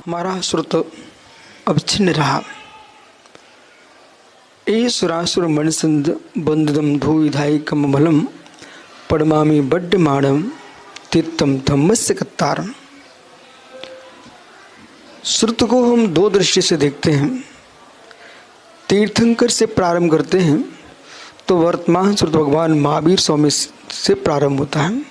हमारा श्रुत अवच्छिन्न रहा। ए सुरासुर मणिसंद बंददम धूधाई कमबलम पड़मामी बड्डमाणम तीर्थम धम्मस्य कत्तारम। श्रुत को हम दो दृष्टि से देखते हैं। तीर्थंकर से प्रारंभ करते हैं तो वर्तमान श्रुत भगवान महावीर स्वामी से प्रारंभ होता है।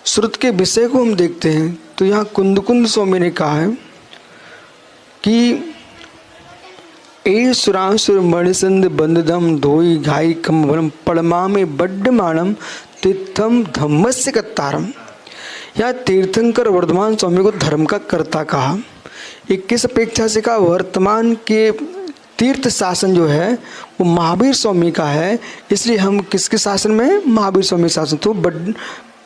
श्रुत के विषय को हम देखते हैं तो यहाँ कुंद स्वामी ने कहा है कि ए सुरासुर मणिसंद बंददम धोई घाई कमबलम पड़मा में बड्डमाणम तीर्थम धम्मस्य कत्तारम। यहाँ तीर्थंकर वर्धमान स्वामी को धर्म का कर्ता कहा। 21 अपेक्षा से कहा वर्तमान के तीर्थ शासन जो है वो महावीर स्वामी का है, इसलिए हम किसके शासन में? महावीर स्वामी शासन। तो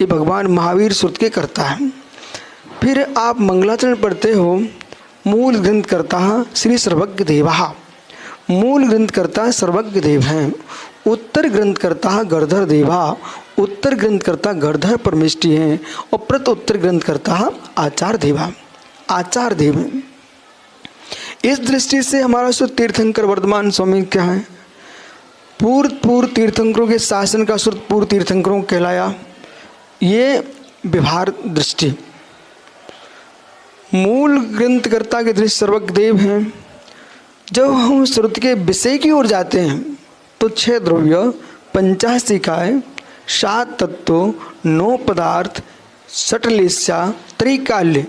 ये भगवान महावीर श्रुत के कर्ता है। फिर आप मंगलाचरण पढ़ते हो, मूल ग्रंथ कर्ता श्री सर्वज्ञ देवा। मूल ग्रंथ कर्ता सर्वज्ञ देव हैं। उत्तर ग्रंथ कर्ता गणधर देवा। उत्तर ग्रंथ कर्ता गणधर परमेष्टि हैं और प्रत उत्तर ग्रंथ कर्ता आचार्य देवा, आचार्य देव हैं। इस दृष्टि से हमारा श्रुत तीर्थंकर वर्धमान स्वामी क्या है? पूर्व तीर्थंकरों के शासन का श्रुत पूर्व तीर्थंकरों कहलाया। ये व्यवहार दृष्टि। मूल ग्रंथकर्ता के दृष्टि सर्वज्ञ देव हैं। जब हम श्रुत के विषय की ओर जाते हैं तो 6 द्रव्य, 85 इकाई, 7 तत्व, 9 पदार्थ, षटलेशा, त्रिकाल्य,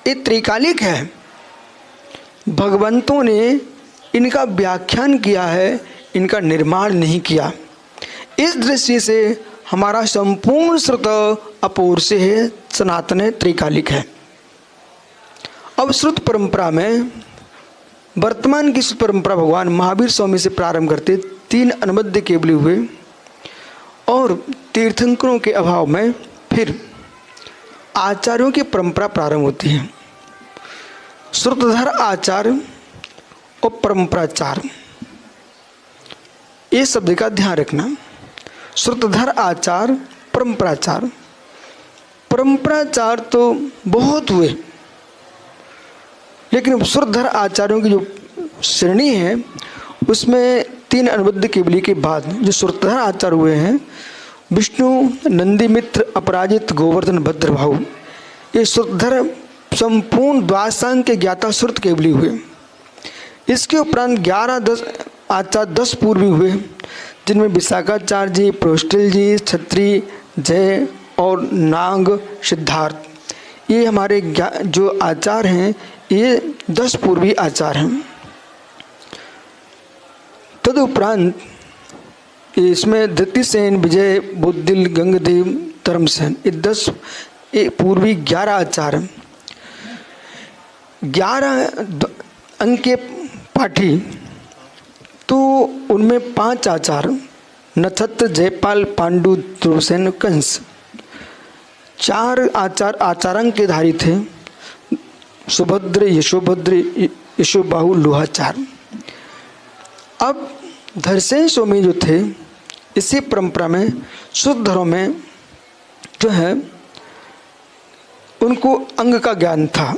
ये त्रिकालिक है। भगवंतों ने इनका व्याख्यान किया है, इनका निर्माण नहीं किया। इस दृष्टि से हमारा संपूर्ण श्रुत अपूर्व से है, सनातन है, त्रिकालिक है। अब श्रुत परंपरा में वर्तमान की श्रुत परंपरा भगवान महावीर स्वामी से प्रारंभ करते 3 अनुबद्ध केवली हुए और तीर्थंकरों के अभाव में फिर आचार्यों की परंपरा प्रारंभ होती है। श्रुतधर आचार्य और परंपराचार्य, ये शब्द का ध्यान रखना। श्रुतधर आचार्य, परंपराचार्य। परंपराचार्य तो बहुत हुए, लेकिन श्रुतधर आचार्यों की जो श्रेणी है उसमें 3 अनुबद्ध केवली के बाद जो श्रुतधर आचार्य हुए हैं, विष्णु, नंदीमित्र, अपराजित, गोवर्धन, भद्रभाऊ, ये श्रुतधर संपूर्ण द्वादशांग के ज्ञाता श्रुत केवली हुए। इसके उपरांत 11 आचार्य 10 पूर्वी हुए, जिनमें विशाखाचार्य जी, प्रोष्टिल जी, छत्री, जय और नाग, सिद्धार्थ, ये हमारे जो आचार्य हैं ये 10 पूर्वी आचार्य हैं। तदुपरांत इसमें धृतिसेन, विजय, बुद्धिल, गंगदेव, धर्मसेन, ये 10 पूर्वी 11 आचार्य। 11 अंक के पाठी तो उनमें 5 आचार्य, नक्षत्र, जयपाल, पांडु, ध्रुवसेन, कंस। 4 आचार्य आचारांक के धारी थे, सुभद्र, यशोभद्र, यशोबाहु, लोहाचार्य। अब धरसेन स्वामी जो थे, इसी परंपरा में शुद्ध धर्म में जो है उनको अंग का ज्ञान था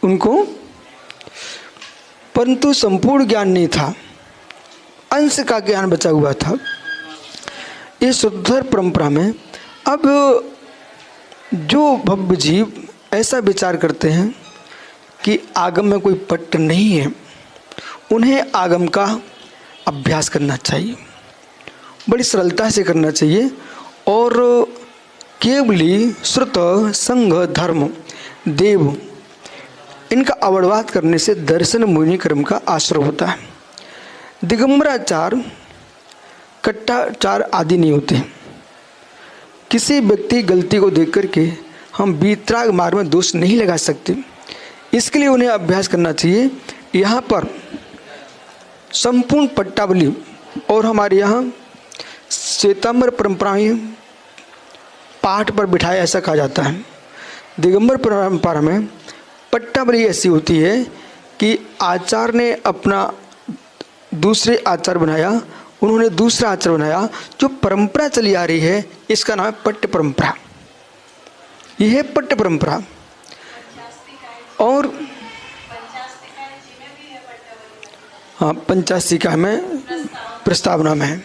उनको, परंतु संपूर्ण ज्ञान नहीं था, अंश का ज्ञान बचा हुआ था। इस शुद्धधर परंपरा में अब जो भव्य जीव ऐसा विचार करते हैं कि आगम में कोई पट्ट नहीं है, उन्हें आगम का अभ्यास करना चाहिए, बड़ी सरलता से करना चाहिए और केवली, श्रुत, संघ, धर्म, देव, इनका अवड़वाद करने से दर्शन मुनि क्रम का आश्रय होता है। दिगंबराचार, कट्टाचार आदि नहीं होते। किसी व्यक्ति गलती को देख करके हम वीतराग मार्ग में दोष नहीं लगा सकते, इसके लिए उन्हें अभ्यास करना चाहिए। यहाँ पर संपूर्ण पट्टावली और हमारे यहाँ श्वेतांबर परंपराएं पाठ पर बिठाया ऐसा कहा जाता है। दिगंबर परंपरा में पट्टावली ऐसी होती है कि आचार्य ने अपना दूसरे आचार्य बनाया, उन्होंने दूसरा आचार्य बनाया, जो परंपरा चली आ रही है इसका नाम है पट्ट परंपरा। यह है पट्ट परंपरा। और हाँ, पंचाशिका में प्रस्तावना में है।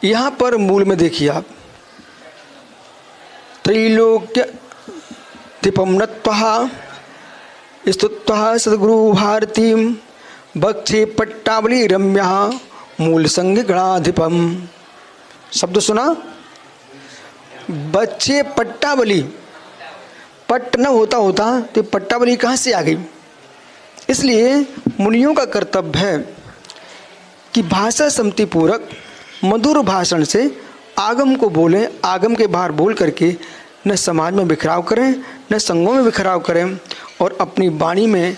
यहाँ पर मूल में देखिए आप, त्रैलोक्य दीपम नत्वः स्तुत्वः सद्गुरु भारती बक्षे पट्टावली रम्या मूल संग गणाधिपम। शब्द सुना? बच्चे पट्टावली, पट्ट न होता तो पट्टावली कहाँ से आ गई? इसलिए मुनियों का कर्तव्य है कि भाषा सम्मति पूर्वक मधुर भाषण से आगम को बोलें, आगम के बाहर बोल करके न समाज में बिखराव करें, न संघों में बिखराव करें, और अपनी वाणी में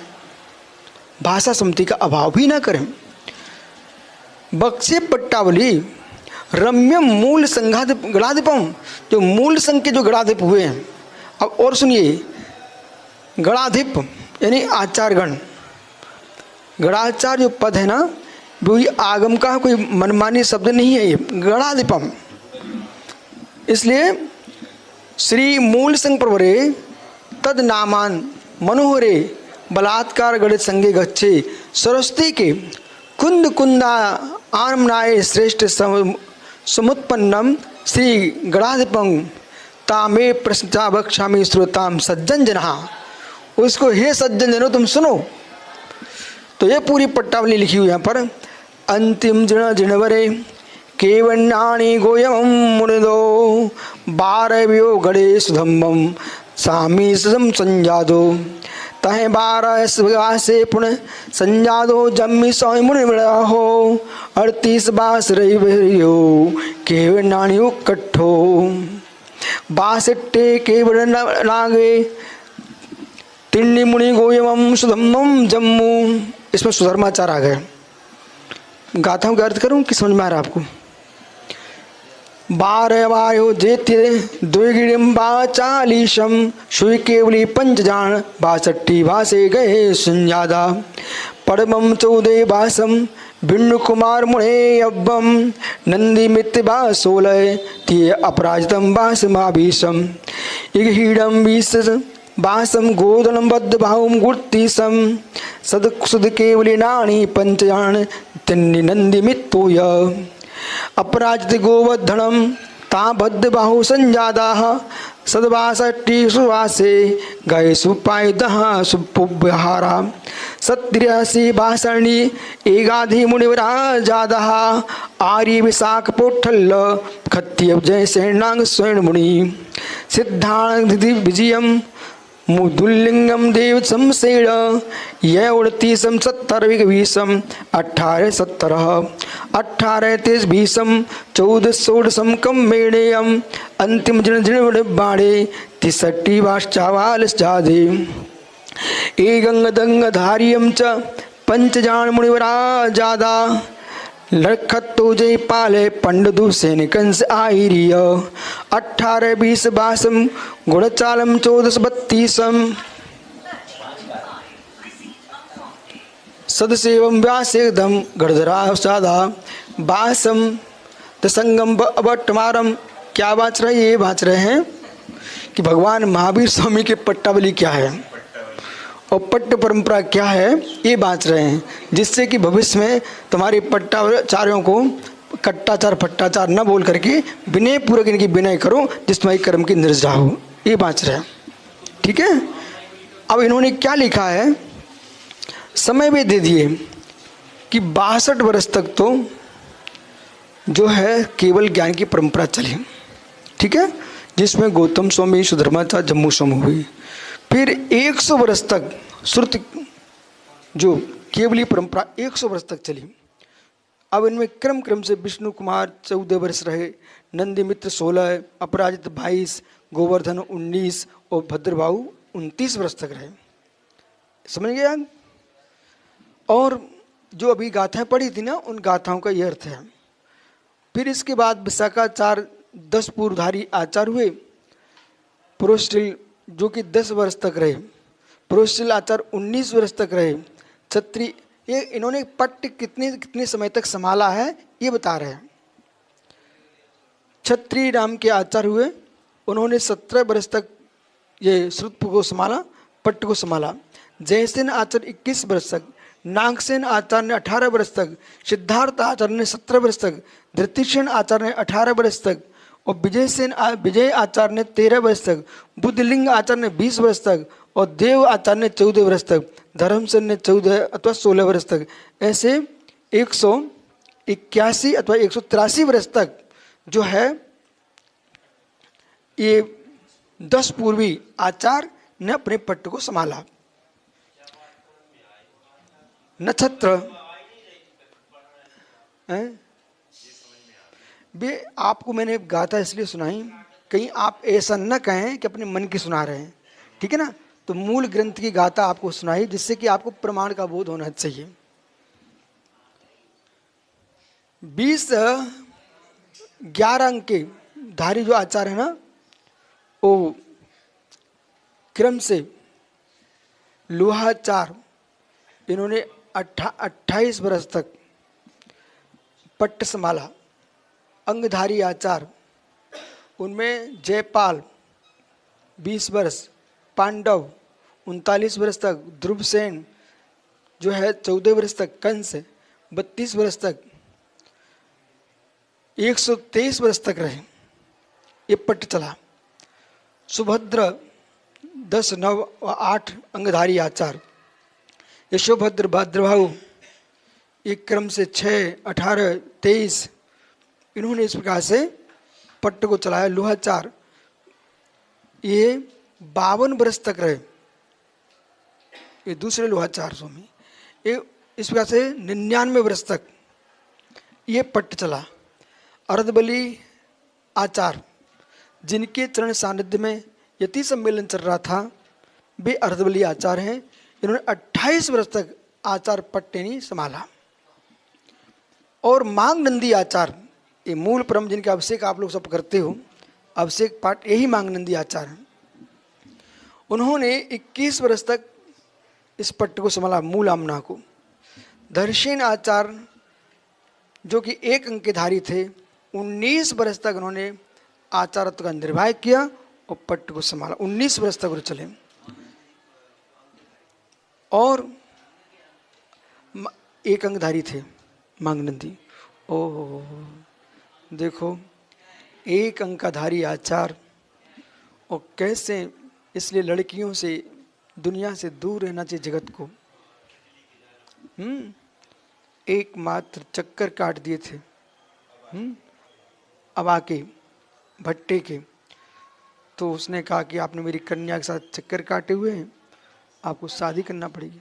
भाषा सम्मति का अभाव भी न करें। बक्से पट्टावली रम्यम मूल संघाधिप गणाधिपम, जो मूल संघ के जो गणाधिप हुए हैं। अब और सुनिए, गणाधिप यानी आचारगण। गणाचार जो पद है ना, वो ये आगम का कोई मनमानी शब्द नहीं है, ये गणाधिपम। इसलिए श्री मूल संघ प्रवरे तद नामान मनोहरे बलात्कार गणित संगे गच्छे। सरस्वती के कुंद कुंदा आमनाय श्रेष्ठ समुत्पन्नम श्री गणाधिपं तामे प्रश्चा बक्षामि श्रोताम सज्जन जना। उसको हे सज्जन जनो तुम सुनो। तो ये पूरी पट्टावली लिखी हुई यहाँ पर। अंतिम जिण जिणवरे केवन्याणी गोयम मुनिदो बारव्यो गणेश धम्मम सामी सम संजादो तहे 12 से पुण्य संजादो जम्मी सौ मुनि हो 38 बास रही केवन्याणी कट्ठो बासट्टे केवल नागे तिन्नी मुनि गोयम सुधम्मम जम्मू। इसमें सुधर्माचार आ गए। गाथाओं का अर्थ करूं कि समझ में आ रहा आपको? 12 वायो जेत्य द्विगिरिम 42 सुई केवली पंचजान 62 भाषे गए सुंजादा पड़मम 14 भाषम भिन्न कुमार मुणे अब्बम नंदी मित्र बा 16 तिय अपराजितम बासमाभीषम इगहीडम 20 बासम गोदनम बद्ध भावम गुर्तीसम सद सुद केवली नाणी पंचजान तिन्नी नंदी मित्तोय अपराजित गोवर्धनम ता बद्ध बाहु संजादाः सद्वासट्टी सुवासे गए सुपायदः सुपुब्हारा 87 भाषणी एगाधि मुनिवराजादः आर्य विशाख पोठल्ल खत्य जय सेनांग स्वर्ण मुनि सिद्धांत विजयम मुदुलिंगम देव समसेण यह 29 70 20 18 17 18 23 20 14 16 कम मेणेयम अंतिम जिन जिन बाणे 63 वाश्चावाल जादे ए गंग दंग धारियम च पंचजान मुनिवराजादा लखत्तो जय पाले पंडदु सैनिकंस आईरिय 18 20 बासम गुणचालम 14 32 सदसेवम व्यासेदम गणधरा साधा बासम तसंगम अवटमारम। क्या बाच रहे? ये बाच रहे हैं कि भगवान महावीर स्वामी की पट्टावली क्या है और पट्ट परंपरा क्या है, ये बाँच रहे हैं, जिससे कि भविष्य में तुम्हारे पट्टाचार्यों को कट्टाचार फट्टाचार न बोल करके विनय पूर्वक इनकी विनय करो, जिसमें कर्म की निर्जा हो। ये बाँच रहे हैं, ठीक है। अब इन्होंने क्या लिखा है, समय भी दे दिए कि 62 वर्ष तक तो जो है केवल ज्ञान की परंपरा चली, ठीक है, जिसमें गौतम स्वामी सुधर्माचार्य जम्मू समूह हुई। फिर 100 वर्ष तक श्रुति जो केवली परंपरा 100 वर्ष तक चली। अब इनमें क्रम क्रम से विष्णु कुमार 14 वर्ष रहे, नंदी मित्र 16, अपराजित 22, गोवर्धन 19 और भद्रबाहु 29 वर्ष तक रहे। समझ गए आप? और जो अभी गाथाएं पढ़ी थी ना, उन गाथाओं का ये अर्थ है। फिर इसके बाद विशाखाचार्य 10 पूर्वधारी आचार्य हुए। पुरोष्टिल जो कि 10 वर्ष तक रहे, पुरोष्टिल आचार्य 19 वर्ष तक रहे। क्षत्रिय, ये इन्होंने पट्ट कितने समय तक संभाला है ये बता रहे हैं। क्षत्रिय नाम के आचार्य हुए, उन्होंने 17 वर्ष तक ये श्रुत को संभाला। पट्ट को संभाला। जयसेन आचार्य 21 वर्ष तक, नागसेन आचार्य ने 18 वर्ष तक, सिद्धार्थ आचार्य ने 17 वर्ष तक, धृतिसेन आचार्य ने 18 वर्ष तक और विजय आचार्य ने 13 वर्ष तक, बुद्धलिंग आचार्य ने 20 वर्ष तक और देव आचार्य ने 14 वर्ष तक, धर्मसेन ने 14 अथवा 16 वर्ष तक। ऐसे 181 अथवा 183 वर्ष तक जो है ये 10 पूर्वी आचार्य ने अपने पट्ट को संभाला। नक्षत्र भी आपको मैंने गाथा इसलिए सुनाई, कहीं आप ऐसा न कहें कि अपने मन की सुना रहे हैं, ठीक है ना। तो मूल ग्रंथ की गाथा आपको सुनाई जिससे कि आपको प्रमाण का बोध होना चाहिए। 11 अंक के धारी जो आचार्य है ना, वो क्रम से लोहाचार इन्होंने 28 वर्ष तक पट्ट संभाला। अंगधारी आचार्य उनमें जयपाल 20 वर्ष, पांडव 39 वर्ष तक, ध्रुवसेन जो है 14 वर्ष तक, कंस 32 वर्ष तक, 123 वर्ष तक रहे, ये पट्ट चला। सुभद्र 10, 9 और 8 अंगधारी आचार्य, यशोभद्र भाद्रभाऊ एक क्रम से 6, 18, 23 इन्होंने इस प्रकार से पट्ट को चलाया। लोहाचार ये 52 वर्ष तक रहे, ये दूसरे लोहाचार स्वामी, ये इस प्रकार से 99 वर्ष तक ये पट्ट चला। अर्धबली आचार्य जिनके चरण सानिध्य में यति सम्मेलन चल रहा था, वे अर्धबली आचार्य हैं। इन्होंने 28 वर्ष तक आचार्य पट्ट नहीं संभाला। और मांग नंदी आचार्य, ये मूल परम जिनका अभिषेक आप लोग सब करते हो, अभिषेक पाठ यही मांग नंदी आचार्य हैं। उन्होंने 21 वर्ष तक इस पट्ट को संभाला, मूल आमना को। धर्षेन आचार्य जो कि 1 अंक के धारी थे, 19 वर्ष तक उन्होंने आचार्यत्व का निर्वाह किया और पट्ट को संभाला। 19 वर्ष तक वो चले। और 1 अंकधारी थे मांगनंदी। ओह देखो, 1 अंकधारी आचार्य, और कैसे, इसलिए लड़कियों से, दुनिया से दूर रहना चाहिए जगत को। एकमात्र चक्कर काट दिए थे अब आके भट्टे के, तो उसने कहा कि आपने मेरी कन्या के साथ चक्कर काटे हुए हैं, आपको शादी करना पड़ेगी।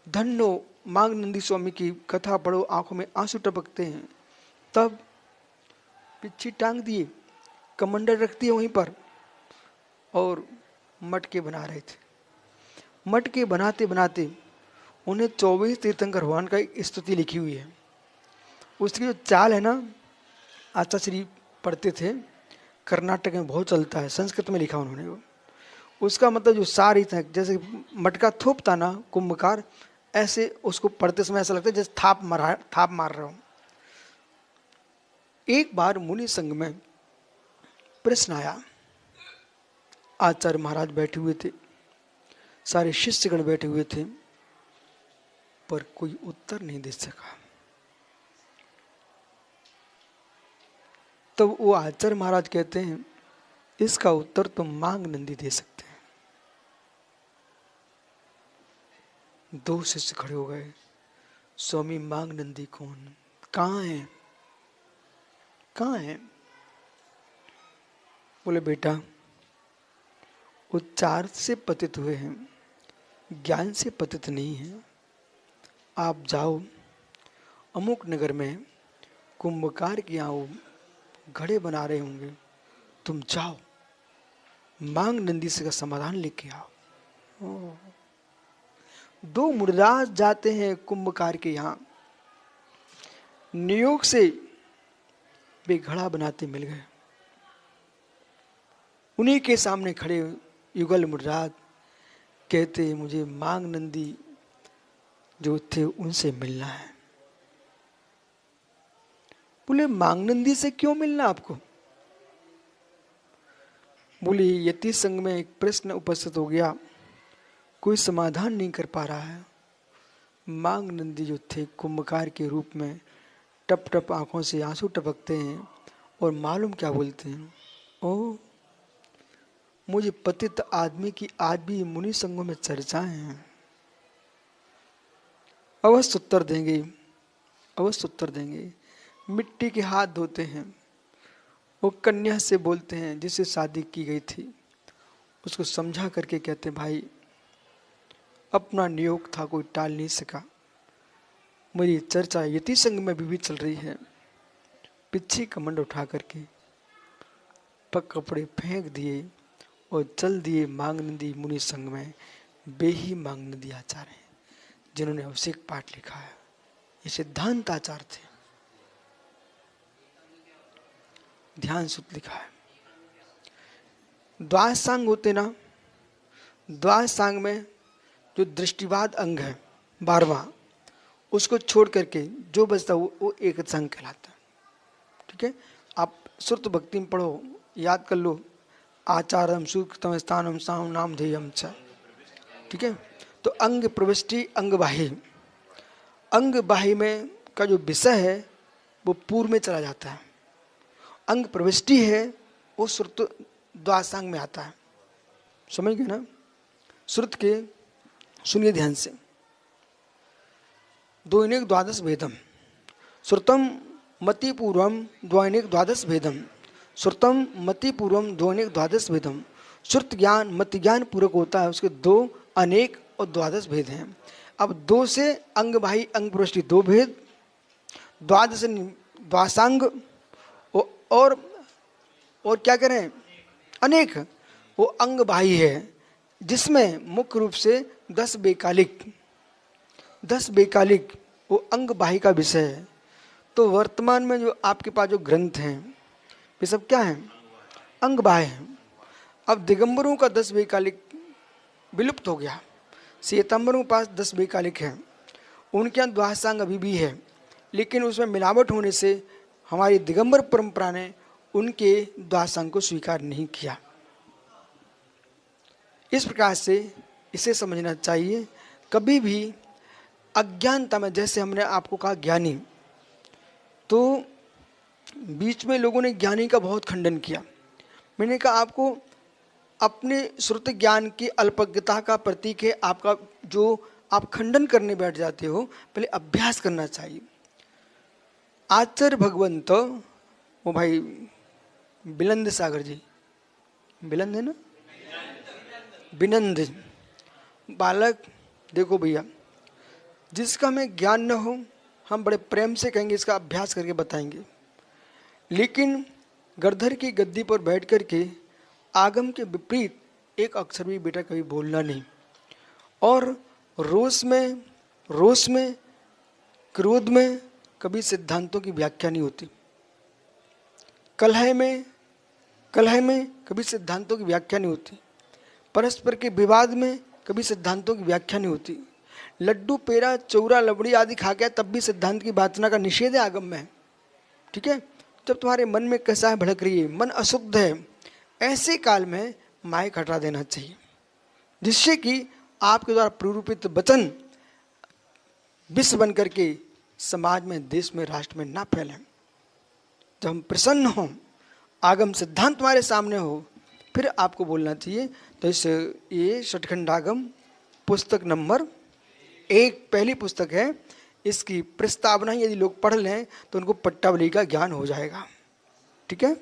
धन्नो मांग नंदी स्वामी की कथा पढ़ो, आंखों में आंसू टपकते हैं। तब पिच्छी टांग दिए, कमंडल रख दिए वहीं पर, और मटके बना रहे थे। मटके बनाते बनाते उन्हें 24 तीर्थंकर भगवान का एक स्तुति लिखी हुई है। उसकी जो चाल है ना, आचार्य श्री पढ़ते थे, कर्नाटक में बहुत चलता है, संस्कृत में लिखा उन्होंने वो। उसका मतलब जो सार ही था, जैसे मटका थोपता ना कुंभकार, ऐसे उसको पढ़ते समय ऐसा लगता है जैसे थाप मार रहा हूं। एक बार मुनि संघ में प्रश्न आया, आचार्य महाराज बैठे हुए थे, सारे शिष्यगण बैठे हुए थे, पर कोई उत्तर नहीं दे सका। तब वो आचार्य महाराज कहते हैं, इसका उत्तर तो मांग नंदी दे सकते हैं। 2 शिष्य खड़े हो गए, स्वामी मांग नंदी कौन, कहाँ है, कहाँ है? बोले बेटा, उच्चार से पतित हुए हैं, ज्ञान से पतित नहीं है। आप जाओ, अमुक नगर में कुंभकार के यहाँ घड़े बना रहे होंगे, तुम जाओ, मांग नंदी से का समाधान लेके आओ। 2 मुनिराज जाते हैं कुंभकार के यहाँ, नियोग से वे घड़ा बनाते मिल गए। उन्हीं के सामने खड़े युगल मुनिराज कहते, मुझे मांग नंदी जो थे उनसे मिलना है। बोले मांग नंदी से क्यों मिलना आपको? बोले यति संघ में एक प्रश्न उपस्थित हो गया, कोई समाधान नहीं कर पा रहा है। मांग नंदी जो थे कुंभकार के रूप में टप टप आंखों से आंसू टपकते हैं और मालूम क्या बोलते हैं, ओ मुझे पतित आदमी की आज भी मुनि संघों में चर्चाएं हैं। अवश्य उत्तर देंगे, अवश्य उत्तर देंगे। मिट्टी के हाथ धोते हैं, वो कन्या से बोलते हैं जिससे शादी की गई थी, उसको समझा करके कहते हैं भाई अपना नियोग था, कोई टाल नहीं सका, मेरी चर्चा यति संघ में भी चल रही है। पीछे कमंड उठा करके पग कपड़े फेंक दिए और चल दिए मांग नदी मुनि संघ में। बेही मांग नदी आचार्य हैं जिन्होंने अभिषेक पाठ लिखा है, ये सिद्धांत आचार्य थे। ध्यान सूत्र लिखा है। द्वादशांग होते ना, द्वादशांग में जो दृष्टिवाद अंग है 12वां, उसको छोड़ करके जो बचता वो एक संग कहलाता है। ठीक है, आप श्रुत भक्ति में पढ़ो, याद कर लो, आचारम सूक्तम स्थानम साम नाम ध्येयम च। ठीक है, तो अंग प्रविष्टि अंग बाह्य, अंग बाह्य में का जो विषय है वो पूर्व में चला जाता है। अंग प्रविष्टि है वो श्रुत द्वादशांग में आता है। समझ गए ना? श्रुत के सुनिए ध्यान से। द्वैनिक द्वादश भेदम श्रुतम मति पूर्वम द्वैनिक द्वादश भेदम, श्रुतम मति पूर्वम द्वैनिक द्वादश भेदम। श्रुत ज्ञान मति ज्ञान पूरक होता है, उसके 2 अनेक और द्वादश भेद हैं। अब 2 से अंग बाह्य अंग प्रविष्टि 2 भेद, द्वादश द्वादशांग और क्या करें अनेक, वो अंग बाह्य है जिसमें मुख्य रूप से 10 बेकालिक वो अंग बाह्य का विषय है। तो वर्तमान में जो आपके पास जो ग्रंथ हैं वे सब क्या हैं, अंग बाह्य हैं। अब दिगंबरों का 10 बेकालिक विलुप्त हो गया, श्वेतांबरों के पास 10 बेकालिक हैं, उनके यहाँ द्वादशांग अभी भी है, लेकिन उसमें मिलावट होने से हमारी दिगंबर परंपरा ने उनके द्वादशांग को स्वीकार नहीं किया। इस प्रकार से इसे समझना चाहिए। कभी भी अज्ञानता में, जैसे हमने आपको कहा ज्ञानी, तो बीच में लोगों ने ज्ञानी का बहुत खंडन किया। मैंने कहा आपको अपने श्रुत ज्ञान की अल्पज्ञता का प्रतीक है आपका जो आप खंडन करने बैठ जाते हो, पहले अभ्यास करना चाहिए। आचार्य भगवंत, वो भाई बिनंद सागर जी, बिनंद है ना, बिनंद बालक, देखो भैया जिसका हमें ज्ञान न हो हम बड़े प्रेम से कहेंगे इसका अभ्यास करके बताएंगे, लेकिन गरधर की गद्दी पर बैठ कर के आगम के विपरीत एक अक्षर भी बेटा कभी बोलना नहीं। और रोष में क्रोध में कभी सिद्धांतों की व्याख्या नहीं होती, कलह में कभी सिद्धांतों की व्याख्या नहीं होती, परस्पर के विवाद में कभी सिद्धांतों की व्याख्या नहीं होती। लड्डू पेड़ा चौरा लबड़ी आदि खा गया तब भी सिद्धांत की बातना का निषेध है आगम में। ठीक है, जब तुम्हारे मन में कैसा भड़क रही है, मन अशुद्ध है, ऐसे काल में माइक हटा देना चाहिए, जिससे कि आपके द्वारा प्ररूपित वचन विष बन करके समाज में, देश में, राष्ट्र में ना फैलें। जब हम प्रसन्न हों, आगम सिद्धांत तुम्हारे सामने हो, फिर आपको बोलना चाहिए। तो इस ये षटखंडागम पुस्तक नंबर 1 पहली पुस्तक है, इसकी प्रस्तावना यदि लोग पढ़ लें तो उनको पट्टावली का ज्ञान हो जाएगा। ठीक है।